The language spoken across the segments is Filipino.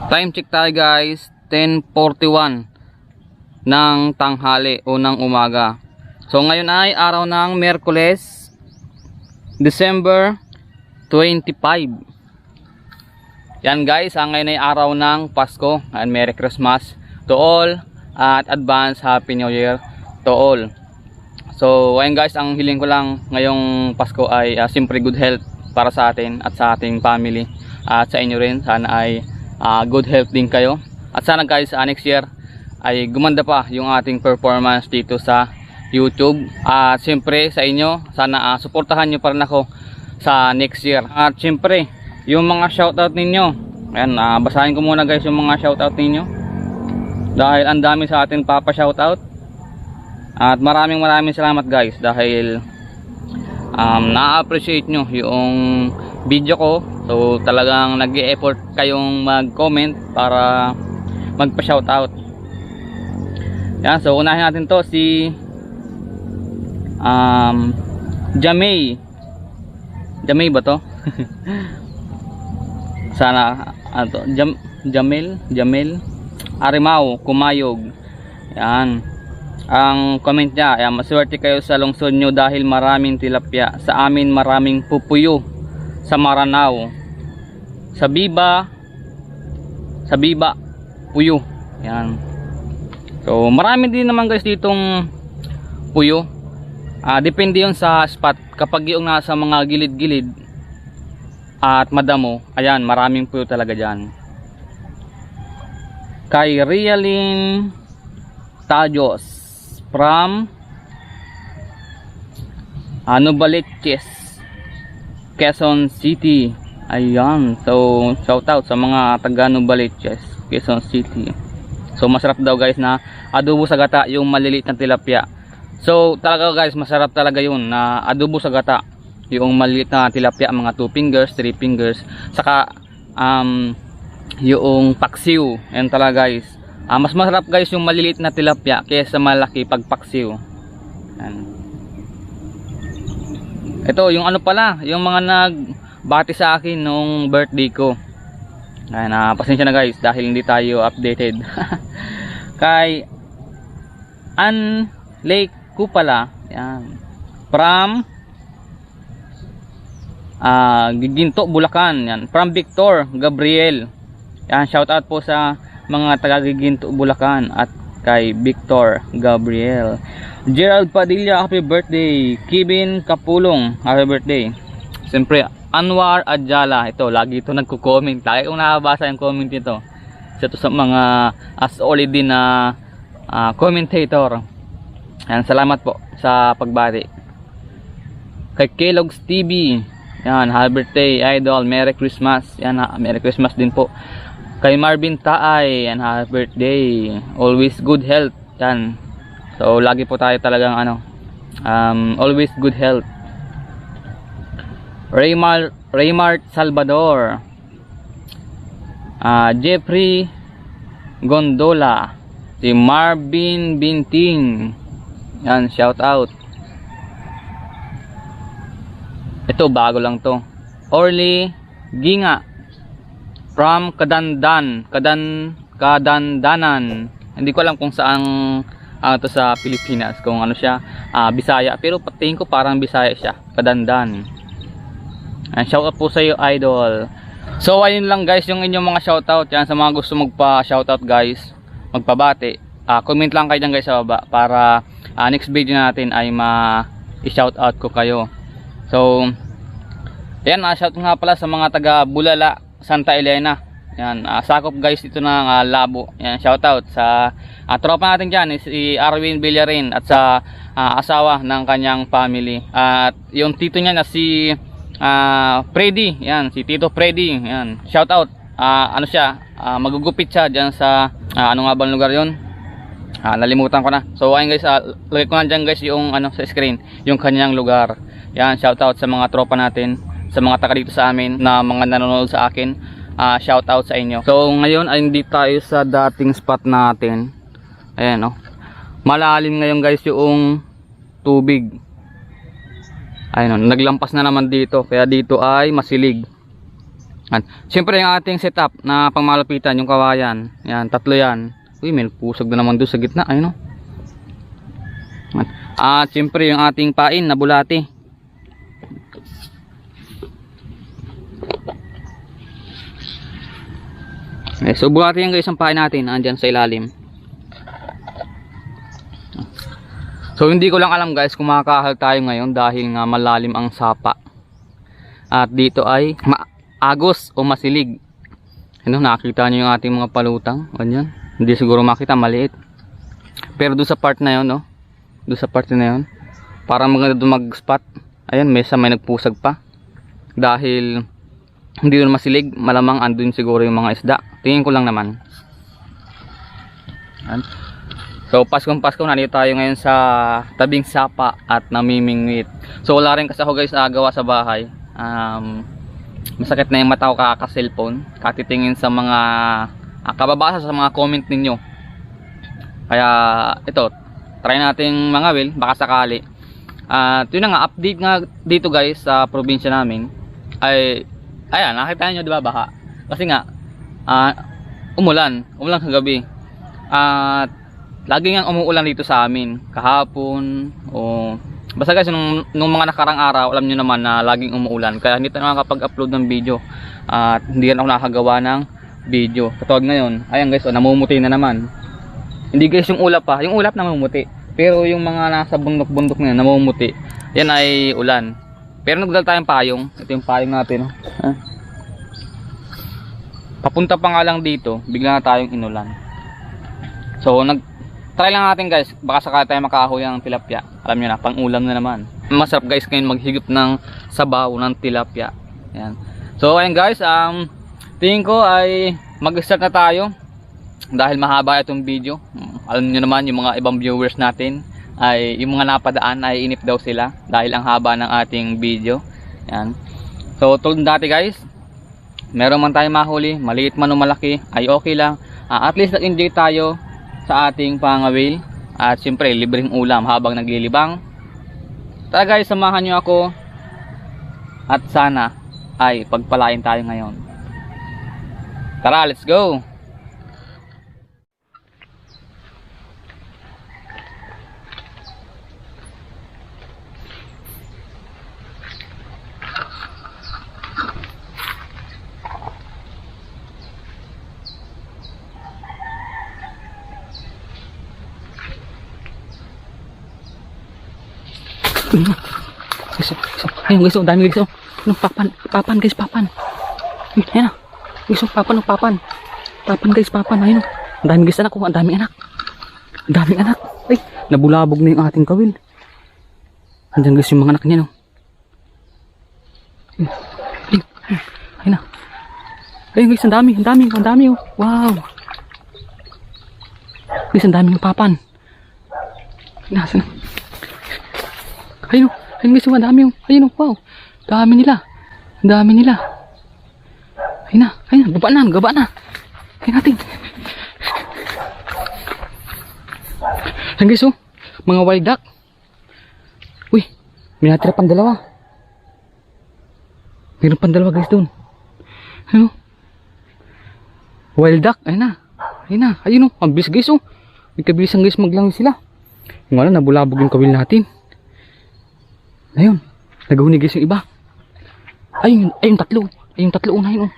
Time check tayo guys, 10:41 ng tanghali o ng umaga. So ngayon ay araw ng Miyerkules, December 25. Yan guys, ngayon ay araw ng Pasko and Merry Christmas to all at advance Happy New Year to all. So ayun guys, ang hiling ko lang ngayong Pasko ay siyempre good health para sa atin at sa ating family at sa inyo rin. Sana ay good health din kayo at sana guys next year ay gumanda pa yung ating performance dito sa YouTube at siyempre sa inyo sana suportahan nyo pa rin ako sa next year. At siyempre yung mga shoutout ninyo, ayan, basahin ko muna guys yung mga shoutout ninyo dahil ang dami sa atin papa shoutout. At maraming salamat guys dahil na-appreciate nyo yung video ko. So talagang nag-e-effort kayong mag-comment para magpa-shoutout. Yan, so unahin natin to si Jamay. Jamay ba to? Sana Jamil Arimao Kumayog. Yan. Ang comment niya, maswerte kayo sa lungsod nyo dahil maraming tilapia. Sa amin maraming pupuyo sa Maranao. Sa Biba puyo. Yan. So marami din naman guys ditong puyo. Depende yun sa spot. Kapag yung nasa mga gilid-gilid at madamo, ayan, maraming puyo talaga dyan. Kay Realin Tajos from Novaliches, Quezon City. Ayan, so shout out sa mga taga Novaliches, Quezon City. So masarap daw guys na adobo sa gata yung maliliit na tilapia. So talaga guys, masarap talaga yun na adobo sa gata yung maliliit na tilapia, mga 2 fingers, 3 fingers, saka yung paksiw. Ayan talaga guys, mas masarap guys yung maliliit na tilapia kaysa malaki pag paksiw. Ayan. Ito yung ano pala, yung mga nagbati sa akin nung birthday ko. Ayan, pasensya na guys dahil hindi tayo updated. Kay Ann Lake ko pala, yan, from Giginto, Bulacan. Yan, from Victor Gabriel. Yan, shout out po sa mga taga Giginto, Bulacan at kay Victor Gabriel. Gerald Padilla, happy birthday. Kevin Kapulong, happy birthday. Siyempre Anwar Adjala, ito lagi ito nagko-comment, lagi kong nakabasa yung comment nito. Ito sa mga solid din na commentator. Yan, salamat po sa pagbati. Kay Kellogg's TV, yan, happy birthday idol, Merry Christmas. Yan, Merry Christmas din po. Kay Marvin Taay, yan, happy birthday, always good health. Yan, so lagi po tayo talagang always good health. Raymart Salvador, Jeffrey Gondola, si Marvin Binting, yan, shout out. Ito bago lang to, Orly Ginga from Kadandanan. Hindi ko alam kung saan to sa Pilipinas, kung ano siya, Bisaya, pero patingin ko parang Bisaya siya, Kadandan. Shout out po sa iyo idol. So ayun lang guys yung inyong mga shoutout. Yan, sa mga gusto magpa shoutout guys, magpabati, comment lang kayo dyan guys sa baba para next video natin ay ma-shoutout ko kayo. So yan, shout nga pala sa mga taga Bulala, Santa Elena. Yan, sakop guys ito ng Labo. Yan, shoutout sa tropa natin dyan, si Arwin Villarin at sa asawa ng kanyang family. At yung tito niya na si Freddy, yan, si Tito Freddy, yan, shout out. Ano siya, magugupit siya diyan sa ano nga bang lugar 'yon? Nalimutan ko na. So ayun guys, lagay ko na diyan guys yung sa screen, yung kanyang lugar. Yan, shout out sa mga tropa natin, sa mga taga dito sa amin na mga nanonood sa akin. Shout out sa inyo. So ngayon ay hindi tayo sa dating spot natin. Ayan, malalim ngayon guys yung tubig. Ayun, naglampas na naman dito, kaya dito ay masilig. Siyempre yung ating setup na pangmalupitan, yung kawayan. Yan, 3 yan. Uy, may pusog na naman doon sa gitna. Ayun o. At siyempre yung ating pain na bulati. Okay, so bulati yan guys ang pain natin. Andyan sa ilalim. So hindi ko lang alam guys kung makakahal tayo ngayon dahil nga malalim ang sapa. At dito ay agos o masilig. Ano, nakita nyo yung ating mga palutang. Ganyan. Hindi siguro makita, maliit. Pero doon sa part na yun, no? Doon sa part na yun, parang maganda doon mag-spot. Ayan, may nagpusag pa. Dahil hindi doon masilig, malamang andun siguro yung mga isda. Tingin ko lang naman. Ayan. So, Paskong Pasko, nandito tayo ngayon sa tabing sapa at namimingwit. So, wala rin kasi ako guys gawa sa bahay. Masakit na yung mata ko kaka-cellphone, katitingin sa mga kababasa sa mga comment ninyo. Kaya ito, try nating mga will, baka sakali. At yun na nga, update nga dito guys sa probinsya namin. Ay, ayan, nakita nyo diba baha? Kasi nga, umulan kagabi. At lagi nga umuulan dito sa amin, kahapon, o basta guys, nung mga nakarang araw, alam nyo naman na laging umuulan. Kaya hindi tayo nakakapag-upload ng video. At hindi rin ako nakagawa ng video. Katulad ngayon, ayan guys, namumuti na naman. Hindi guys yung ulap pa. Yung ulap namumuti. Pero yung mga nasa bundok-bundok na yan, namumuti. Yan ay ulan. Pero nagdala tayong payong. Ito yung payong natin. Papunta pa nga lang dito, bigla na tayong inulan. So, try lang natin guys, baka sakali tayo makahoy ang tilapia. Alam nyo na, pang ulam na naman. Masarap guys ngayon maghigop ng sabaw ng tilapia. Yan. So ayun guys, tingin ko ay mag-start na tayo. Dahil mahaba itong video. Alam nyo naman yung mga ibang viewers natin, ay yung mga napadaan ay inip daw sila. Dahil ang haba ng ating video. Yan. So tulad dati guys, meron man tayo mahuli, maliit man o malaki, ay okay lang. At least nag-enjoy tayo sa ating pangawil. At siyempre libreng ulam habang naglilibang. Tara guys, samahan nyo ako. At sana ay pagpalain tayo ngayon. Tara, let's go. Ayun guys, ang dami guys. Papan guys, papan. Ayun na. Guys, papan. Papan guys, papan. Ayun. Ang dami guys anak ko, ang daming anak. Ang daming anak. Ay, nabulabog na yung ating kawil. Andiyan guys yung mga anak niya, no. Ayun na. Ayun guys, ang dami oh. Wow. Guys, ang daming papan. Nasa na. Ayun guys, ang dami yung, ayun wow, dami nila, ayun, gaba na, ayun natin, ayun guys, mga wild duck, uy, may natira pang dalawa, meron pang dalawa guys doon, ayun, wild duck, ayun na, ang bilis guys, may kabilisan guys maglangoy sila, yung nabulabog yung kawil natin. Ayun, nagahuni guys yung iba. Ayun tatlo. Ayun tatlo unahin oh.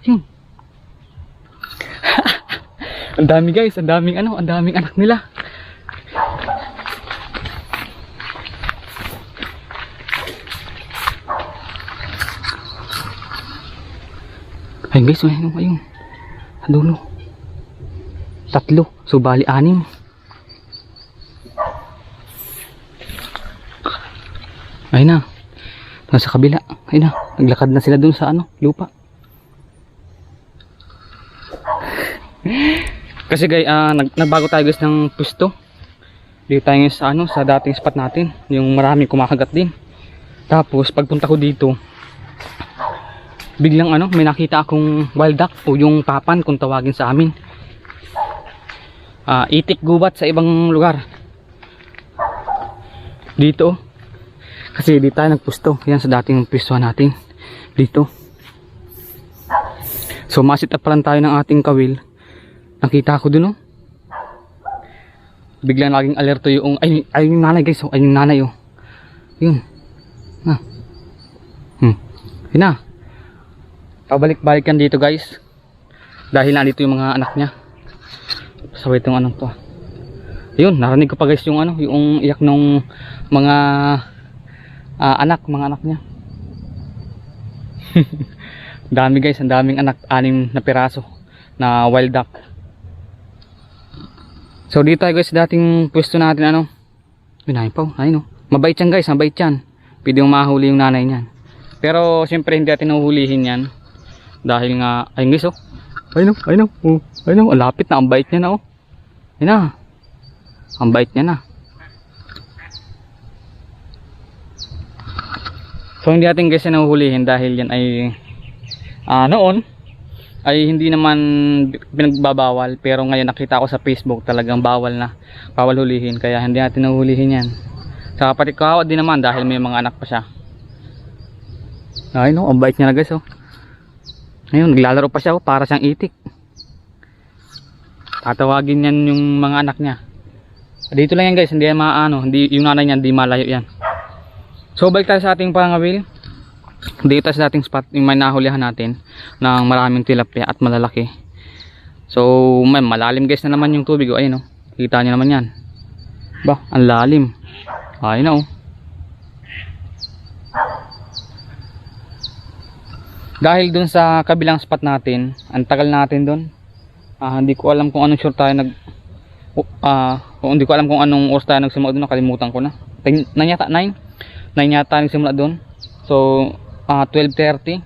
Ayun. Ang dami guys, ang daming anak nila. Ayun guys, ayun. Adulo. Tatlo, so bali 6. Ayun na. Nasa kabila. Ayun na. Naglakad na sila dun sa lupa. Kasi guys, nagbago tayo guys ng pwesto. Dito tayo sa sa dating spot natin. Yung maraming kumakagat din. Tapos pagpunta ko dito, biglang may nakita akong wild duck o yung papan kung tawagin sa amin. Itik gubat sa ibang lugar. Dito kasi di tayo nagpusto. Yan sa dating pwestuhan natin. Dito. So masit up pa lang tayo ng ating kawil. Nakita ko dun, oh. Biglang naging alerto yung ay yung nanay, guys, oh. Ay yung nanay, oh. Yun. Yun na. Pabalik-balik yan dito, guys. Dahil nandito yung mga anak niya. Sabay itong anong to. Ayun, narinig ko pa, guys, yung yung iyak ng mga mga anak niya. Dami, guys, ang daming anak, 6 na piraso na wild duck. So dito tayo, guys, dating pwesto natin, Ayun pa, ayun, mabait yan, guys, mabait yan. Pwede yung mahuli yung nanay niyan. Pero siyempre hindi natin nahuhulihin yan. Dahil nga, ayun, guys, ayun, lapit na, ang bait niya na, ayun na. Ang bait niya na. So hindi natin, guys, nahuhulihin dahil yan ay noon ay hindi naman pinagbabawal, pero ngayon nakita ko sa Facebook talagang bawal hulihin, kaya hindi natin nahuhulihin yan. Sa kapatid ko din naman dahil may mga anak pa siya. Ay, ang bait niya na, guys, Ngayon naglalaro pa siya, para siyang itik. Tatawagin yan yung mga anak niya. Dito lang yan, guys, hindi yan hindi yung nanay niya, hindi malayo yan. So balik tayo sa ating pangawil. Dito sa ating spot yung may nahulihan natin ng maraming tilapia at malalaki. So malalim, guys, na naman yung tubig, ayun, kita niyo naman yan. Ba, ang lalim. Ayun, dahil dun sa kabilang spot natin, ang tagal natin dun. Hindi ko alam kung anong sure tayo hindi ko alam kung anong oras tayo nagsimula doon, nakalimutan ko na. 9 yata nagsimula doon. So 12:30.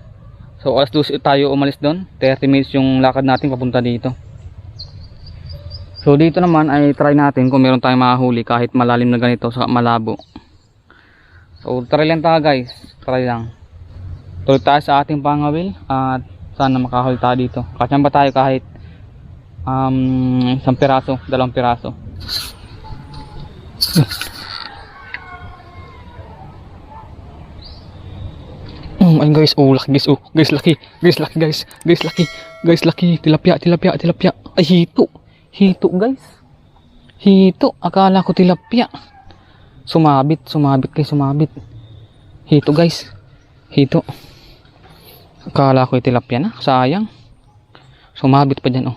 So alas 12 tayo umalis doon. 30 minutes yung lakad natin papunta dito. So dito naman ay try natin kung meron tayong mahuli kahit malalim na ganito sa malabo. So try lang tayo, guys. Try lang. Tuloy tayo sa ating pangawil at sana makahuli tayo dito. Kachamba tayo kahit 1 piraso, 2 piraso. Ayun, guys, laki, guys, laki, tilapia, ay hito, guys, akala ko tilapia, sumabit, guys, hito, guys, akala ko tilapia na, sayang, sumabit pa dyan,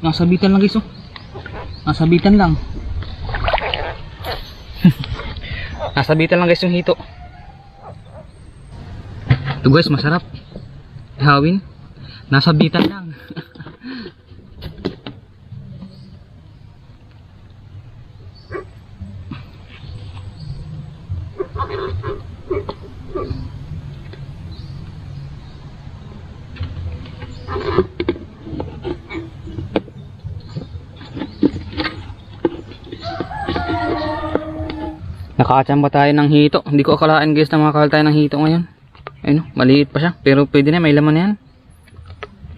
nasabitan lang, guys, nasabitan lang. Nasabitan lang, guys, yung hito. Ito, guys, masarap ihawin. Nasabitan lang. Nakachamba tayo ng hito. Hindi ko akalain, guys, na makakahal tayo ng hito ngayon. Ayun, maliit pa siya, pero pwede na, may laman na yan.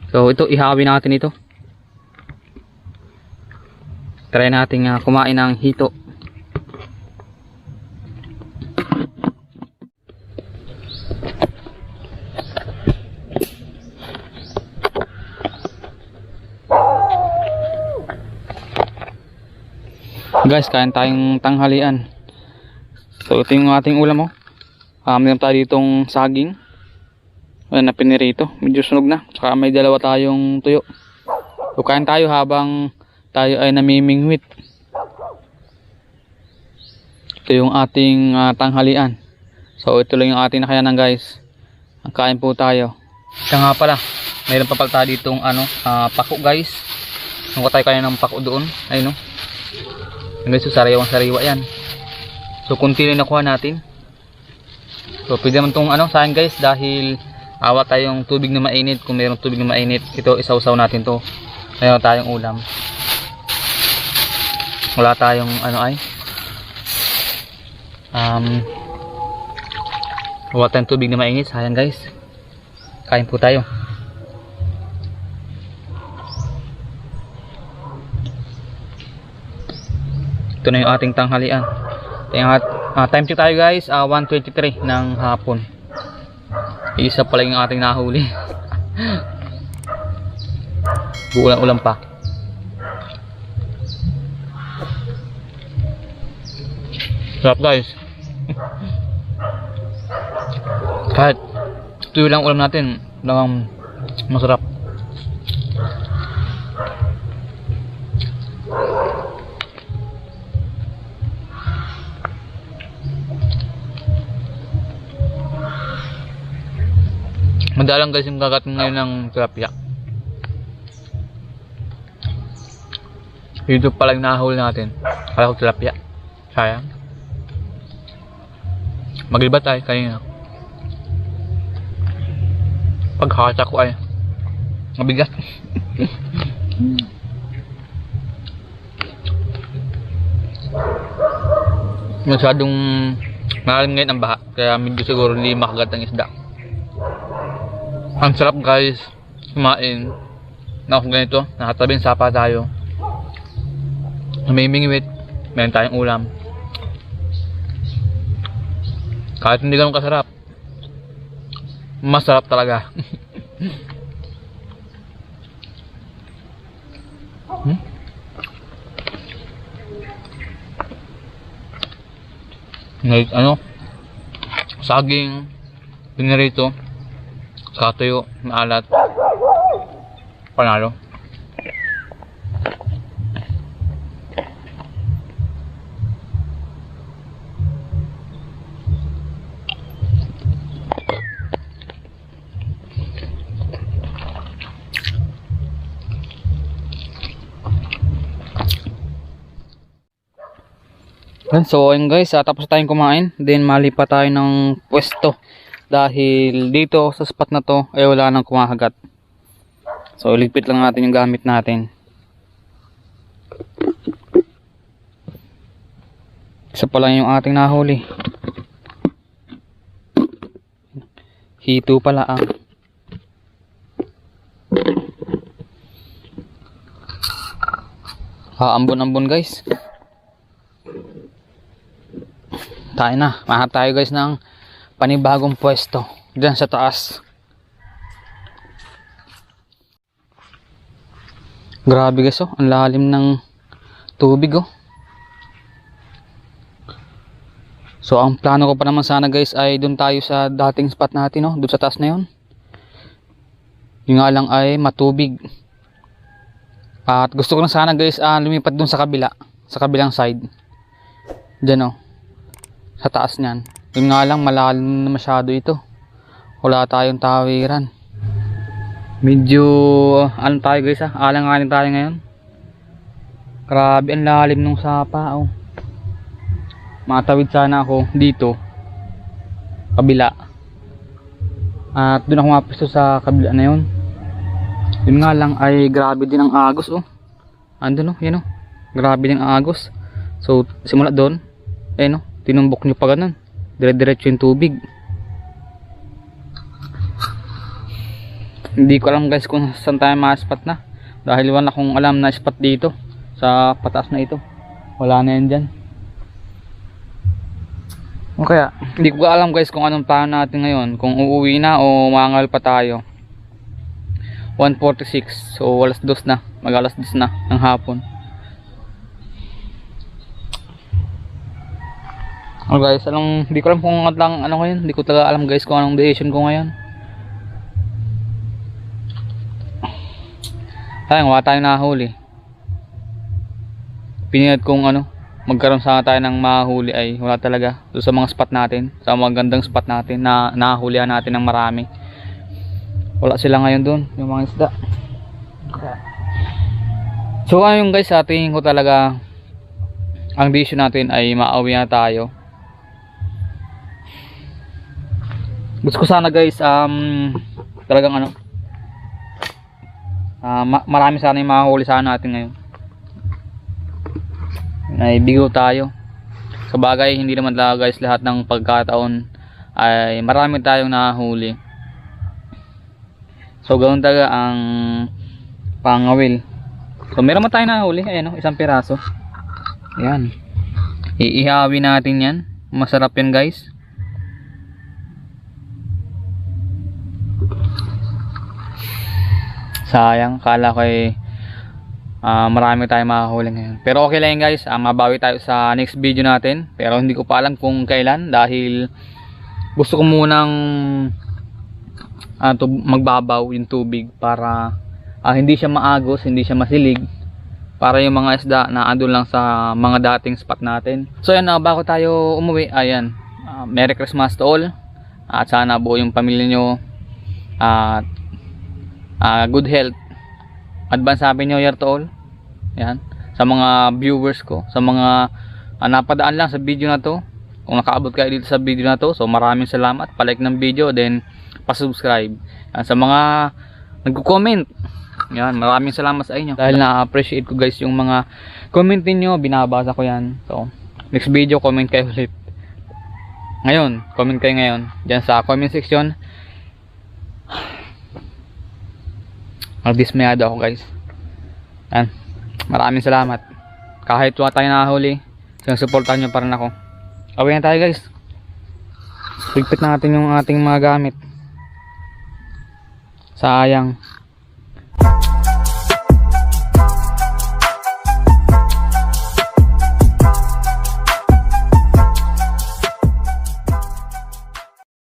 So ito, ihawin natin ito. Try natin kumain ng hito. Guys, kain tayong tanghalian. So ito yung ating ulam, meron tayo ditong saging na pinirito, medyo sunog na, saka may 2 tayong tuyo. So kain tayo habang tayo ay namimingwit. Ito yung ating tanghalian. So ito lang yung ating nakayanan, guys. Kain po tayo. Kaya nga pala, mayroon pa pala tayo ditong pako, guys. Nung tayo kaya ng pako doon, ayun, guys, so sariwang-sariwa yan. So kunti lang nakuha natin. So pwede naman itong sayang, guys, dahil awa tayong tubig na mainit. Kung mayroong tubig na mainit, ito isaw-saw natin to. Mayroon tayong ulam. Wala tayong Wala tayong tubig na mainit. Sayang guys. Kain po tayo. Ito na yung ating tanghalian. Time check tayo guys. 1:23 ng hapon. Isa pala yung ating nahuli. Ulan pa. Sarap guys. Kahit ito lang ulam natin, lang masarap. Madalang guys yung kakatin ngayon ng tilapia. Dito pala yung nahuli natin. Kala ko tilapia. Sayang. Magliba tayo kanina. Pagkakata ko ay mabigat. Masyadong malalim ngayon ang baha. Kaya medyo siguro hindi makagat ang isda. Ang sarap guys kumain na kung ganito. Nakatabing sapa tayo. May mingwit. Meron tayong ulam. Kahit hindi ganun kasarap, masarap talaga. Ano? Saging, pinirito, katuyo, maalat, panalo. So ayun guys, tapos tayong kumain. Then malipat tayo ng pwesto. Dahil dito sa spot na to ay wala nang kumahagat. So ligpit lang natin yung gamit natin. Isa pa lang yung ating nahuli. Hito pala ang. Ambon-ambon guys. Tayo na, mahanap tayo guys ng panibagong pwesto dyan sa taas. Grabe guys, oh, ang lalim ng tubig oh. So ang plano ko pa naman sana guys ay dun tayo sa dating spot natin oh, dun sa taas na yun. Yung nga lang ay matubig. At gusto ko lang sana guys lumipat dun sa kabila, sa kabilang side. Dyan oh, sa taas niyan. Yung nga lang malalim na masyado ito. Wala tayong tawiran. Medyo ano tayo guys alang-alang tayo ngayon. Grabe ang lalim nung sapa oh. Matawid sana ako dito kabila. At doon ako mapisto sa kabila na yun. Yun nga lang ay grabe din ang agos oh. Andun oh, yan oh. Grabe din ang agos. So simula doon no, tinumbok nyo pa ganun. Dire-diretso yung tubig. Hindi ko alam guys kung saan tayo ma-spot na. Dahil wala akong alam na spot dito. Sa pataas na ito. Wala na yan dyan. O kaya, hindi ko alam guys kung anong plano natin ngayon. Kung uuwi na o mangal pa tayo. 1:46. So alas 2 na. Mag alas 2 na ng hapon. Oh guys, hindi ko alam kung ano ngayon. Hindi ko talaga alam guys kung anong decision ko ngayon. Sayang, wala tayong nahuli. Pinilit kong magkaroon sana tayo ng mahuli ay wala talaga. Doon sa mga spot natin, sa mga gandang spot natin na nahulihan natin ng marami. Wala sila ngayon doon, yung mga isda. So ayun guys, sa tingin ko talaga ang decision natin ay maawi na tayo. Gusto ko sana guys talagang marami sana yung mahuli sana natin ngayon. Ay bigo tayo. Sabagay, hindi naman talaga guys lahat ng pagkataon ay marami tayong nahuli. So ganoon talaga ang pangawil. So meron man tayong nahuli, ayan o, isang piraso. Ayan. Iihawin natin yan. Masarap yan guys. Sayang, kala ko marami tayong makahuli ngayon. Pero okay lang yan guys, mabawi tayo sa next video natin. Pero hindi ko pa alam kung kailan dahil gusto ko munang magbabaw yung tubig para hindi siya maagos, hindi siya masilig. Para yung mga isda na andun lang sa mga dating spot natin. So yan, bago tayo umuwi, ayan, Merry Christmas to all. At sana buo yung pamilya nyo. At good health. Advance Happy New Year to all. Yan. Sa mga viewers ko, sa mga napadaan lang sa video na to. Kung nakaabot kayo dito sa video na to, so maraming salamat. Pa-like ng video, then pa-subscribe. Sa mga nagko-comment, yan, maraming salamat sa inyo. Dahil na-appreciate ko guys yung mga comment niyo, binabasa ko yan. So, next video, comment kayo ulit. Ngayon, comment kayo ngayon. Diyan sa comment section. Dismayado ako guys. Yan. Maraming salamat. Kahit wala tayo nakahuli, sinusuportahan nyo pa rin ako. Okay na tayo guys. Ligpit natin yung ating mga gamit. Sayang.